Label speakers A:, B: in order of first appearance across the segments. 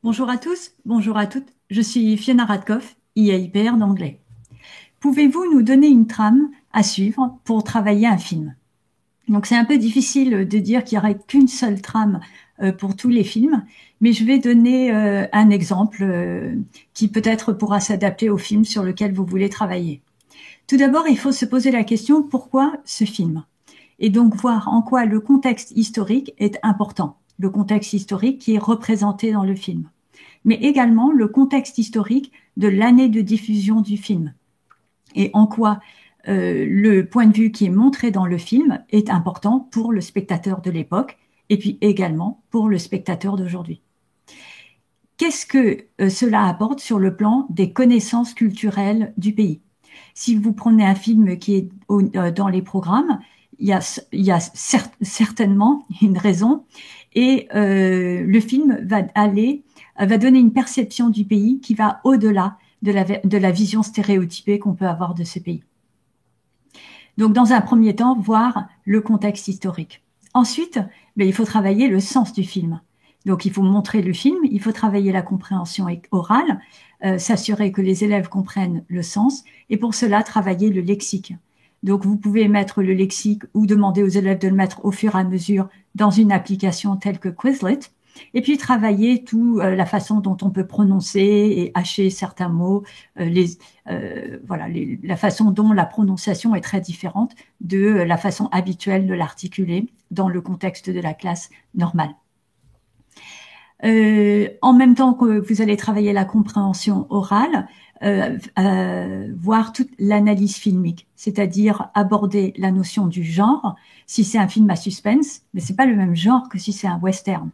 A: Bonjour à tous, bonjour à toutes. Je suis Fiona Radkoff, IAIPR d'anglais. Pouvez-vous nous donner une trame à suivre pour travailler un film? Donc c'est un peu difficile de dire qu'il n'y aurait qu'une seule trame pour tous les films, mais je vais donner un exemple qui peut-être pourra s'adapter au film sur lequel vous voulez travailler. Tout d'abord, il faut se poser la question pourquoi ce film? Et donc voir en quoi le contexte historique est important, le contexte historique qui est représenté dans le film, mais également le contexte historique de l'année de diffusion du film et en quoi le point de vue qui est montré dans le film est important pour le spectateur de l'époque et puis également pour le spectateur d'aujourd'hui. Qu'est-ce que cela apporte sur le plan des connaissances culturelles du pays? Si vous prenez un film qui est dans les programmes, il y a certainement une raison et le film va donner une perception du pays qui va au-delà de la vision stéréotypée qu'on peut avoir de ce pays. Donc, dans un premier temps, voir le contexte historique. Ensuite, il faut travailler le sens du film. Donc, il faut montrer le film, il faut travailler la compréhension orale, s'assurer que les élèves comprennent le sens, et pour cela, travailler le lexique. Donc, vous pouvez mettre le lexique ou demander aux élèves de le mettre au fur et à mesure dans une application telle que Quizlet, et puis travailler la façon dont on peut prononcer et hacher certains mots, la façon dont la prononciation est très différente de la façon habituelle de l'articuler dans le contexte de la classe normale. En même temps que vous allez travailler la compréhension orale, voir toute l'analyse filmique, c'est-à-dire aborder la notion du genre. Si c'est un film à suspense, mais c'est pas le même genre que si c'est un western.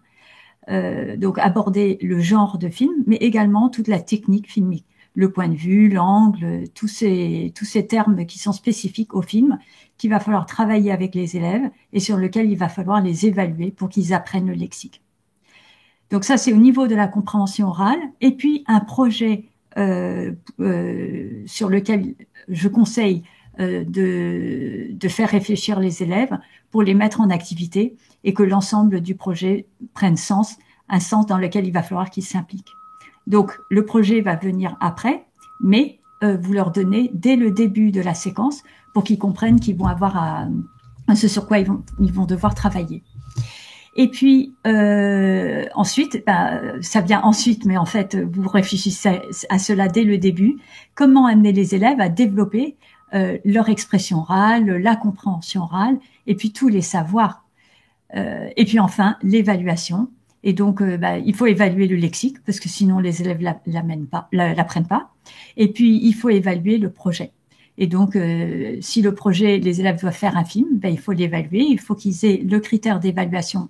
A: Donc aborder le genre de film, mais également toute la technique filmique, le point de vue, l'angle, tous ces termes qui sont spécifiques au film, qu'il va falloir travailler avec les élèves et sur lesquels il va falloir les évaluer pour qu'ils apprennent le lexique. Donc ça, c'est au niveau de la compréhension orale. Et puis un projet sur lequel je conseille de faire réfléchir les élèves pour les mettre en activité et que l'ensemble du projet prenne sens, un sens dans lequel il va falloir qu'ils s'impliquent. Donc, le projet va venir après, mais vous leur donnez dès le début de la séquence pour qu'ils comprennent qu'ils vont avoir ce sur quoi ils vont devoir travailler. Et puis ensuite, ça vient ensuite, mais en fait, vous réfléchissez à cela dès le début. Comment amener les élèves à développer leur expression orale, la compréhension orale, et puis tous les savoirs. Et puis enfin, l'évaluation. Et donc, il faut évaluer le lexique, parce que sinon les élèves l'apprennent pas. Et puis, il faut évaluer le projet. Et donc, si le projet, les élèves doivent faire un film, il faut l'évaluer. Il faut qu'ils aient le critère d'évaluation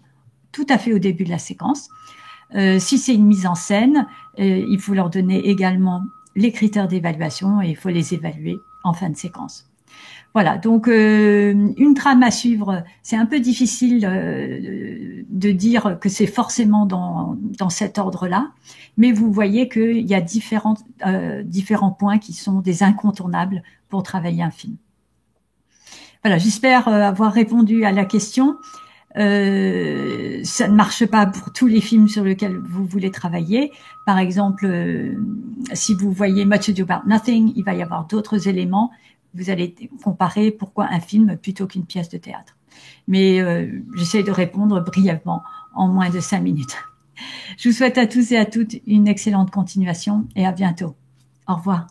A: tout à fait au début de la séquence. Si c'est une mise en scène, il faut leur donner également les critères d'évaluation et il faut les évaluer en fin de séquence. Voilà, donc une trame à suivre, c'est un peu difficile de dire que c'est forcément dans cet ordre-là, mais vous voyez qu'il y a différents points qui sont des incontournables pour travailler un film. Voilà, j'espère avoir répondu à la question. Ça ne marche pas pour tous les films sur lesquels vous voulez travailler. Par exemple, si vous voyez Much Ado About Nothing, il va y avoir d'autres éléments. Vous allez comparer pourquoi un film plutôt qu'une pièce de théâtre. Mais j'essaie de répondre brièvement en moins de 5 minutes. Je vous souhaite à tous et à toutes une excellente continuation et à bientôt. Au revoir.